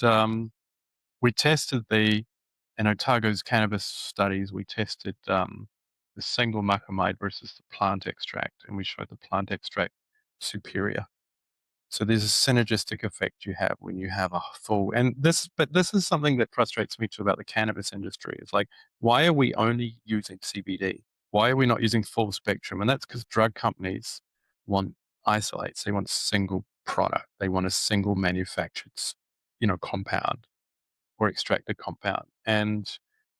And we tested in Otago's cannabis studies, we tested the single macamide versus the plant extract, and we showed the plant extract superior. So there's a synergistic effect you have when you have a full, but this is something that frustrates me too about the cannabis industry. It's like, why are we only using CBD? Why are we not using full spectrum? And that's because drug companies want isolates. They want single product. They want a single manufactured, compound or extracted compound. And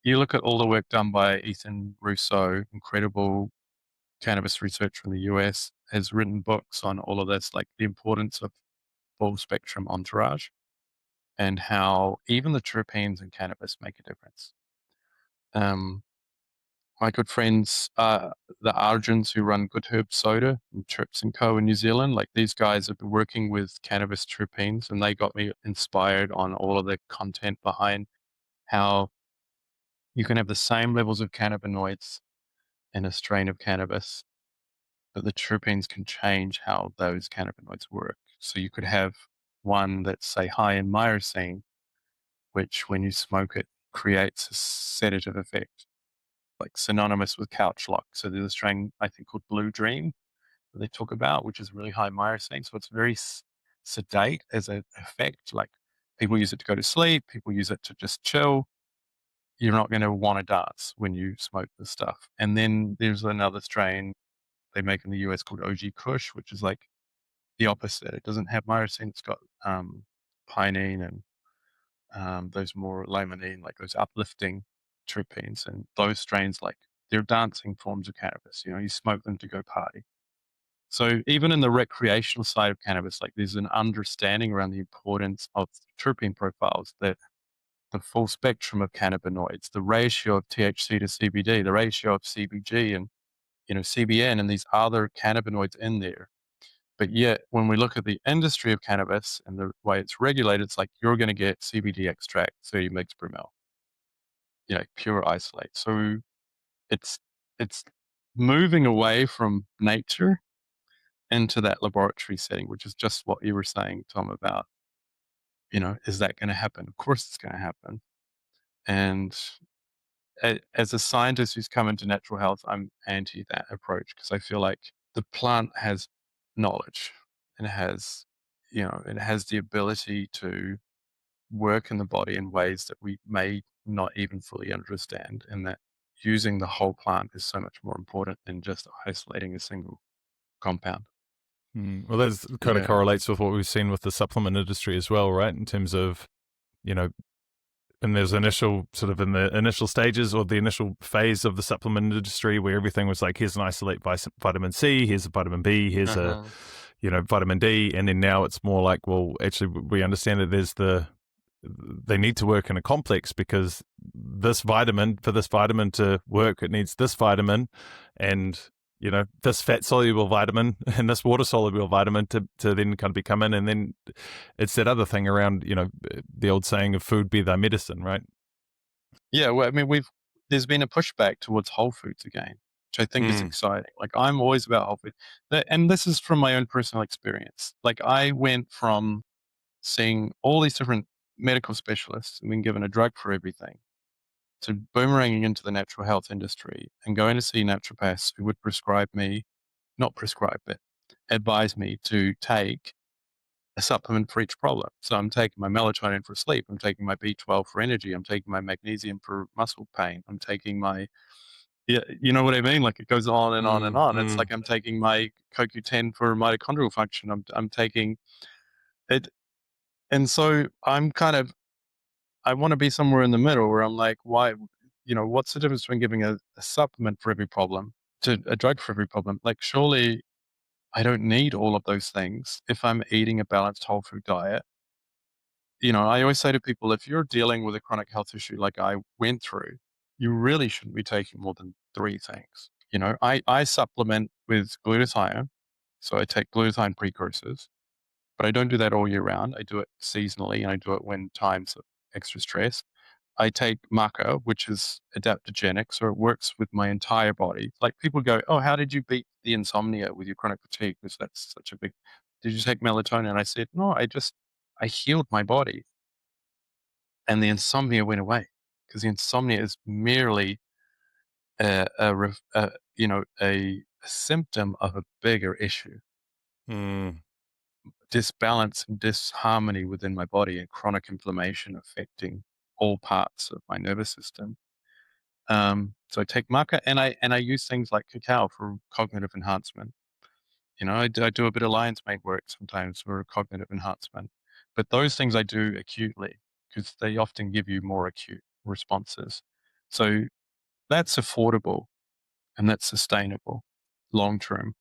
you look at all the work done by Ethan Russo, incredible cannabis research from the US, has written books on all of this, like the importance of full spectrum entourage and how even the terpenes in cannabis make a difference. Um, my good friends, the Arjans who run Good Herb Soda and Trips and Co. in New Zealand, like these guys have been working with cannabis terpenes, and they got me inspired on all of the content behind how you can have the same levels of cannabinoids in a strain of cannabis, but the terpenes can change how those cannabinoids work. So you could have one that's, say, high in myrcene, which when you smoke it creates a sedative effect, like synonymous with couch lock. So there's a strain, I think, called Blue Dream that they talk about, which is really high myrcene. So it's very sedate as an effect. Like people use it to go to sleep, people use it to just chill. You're not going to want to dance when you smoke this stuff. And then there's another strain they make in the US called OG Kush, which is like the opposite. It doesn't have myrcene. It's got pinene and those more limonene, like those uplifting terpenes. And those strains, like they're dancing forms of cannabis. You smoke them to go party. So even in the recreational side of cannabis, like there's an understanding around the importance of terpene profiles, that the full spectrum of cannabinoids, the ratio of THC to CBD, the ratio of CBG and CBN and these other cannabinoids in there. But yet, when we look at the industry of cannabis and the way it's regulated, it's like you're going to get CBD extract 30 mgs per mil, pure isolate. So it's it's moving away from nature into that laboratory setting, which is just what you were saying, Tom, about, is that going to happen? Of course it's going to happen. And as a scientist who's come into natural health, I'm anti that approach because I feel like the plant has knowledge and it has the ability to work in the body in ways that we may not even fully understand, and that using the whole plant is so much more important than just isolating a single compound. Well, that kind of Yeah. correlates with what we've seen with the supplement industry as well, right? In terms of, you know, and there's initial sort of in the initial stages or the initial phase of the supplement industry where everything was like, here's an isolate vitamin C, here's a vitamin B, here's a, Uh-huh. vitamin D. And then now it's more like, well, actually we understand that they need to work in a complex because for this vitamin to work, it needs this vitamin and, this fat soluble vitamin and this water soluble vitamin to then kind of become in. And then it's that other thing around, the old saying of food be thy medicine, right? Yeah, well, I mean, there's been a pushback towards whole foods again, which I think is Mm. exciting. Like, I'm always about whole food. And this is from my own personal experience. Like, I went from seeing all these different medical specialists and being given a drug for everything to boomeranging into the natural health industry and going to see naturopaths who would not prescribe, but advise me to take a supplement for each problem. So I'm taking my melatonin for sleep. I'm taking my B12 for energy. I'm taking my magnesium for muscle pain. I'm taking my, yeah, you know what I mean? Like it goes on and on and on. It's like I'm taking my CoQ10 for mitochondrial function. I'm taking it. And so I want to be somewhere in the middle where I'm like, why, what's the difference between giving a supplement for every problem to a drug for every problem? Like, surely I don't need all of those things if I'm eating a balanced whole food diet. I always say to people, if you're dealing with a chronic health issue like I went through, you really shouldn't be taking more than three things. I supplement with glutathione. So I take glutathione precursors, but I don't do that all year round. I do it seasonally and I do it when times of extra stress. I take maca, which is adaptogenic, so it works with my entire body. Like people go, "Oh, how did you beat the insomnia with your chronic fatigue? Because that's such a big." Did you take melatonin? And I said, "No, I healed my body. and the insomnia went away, because the insomnia is merely a symptom of a bigger issue, Mm. disbalance and disharmony within my body, and chronic inflammation affecting all parts of my nervous system. So I take maca, and I use things like cacao for cognitive enhancement. I do a bit of lion's mane work sometimes for cognitive enhancement, but those things I do acutely, because they often give you more acute responses. So that's affordable and that's sustainable long term.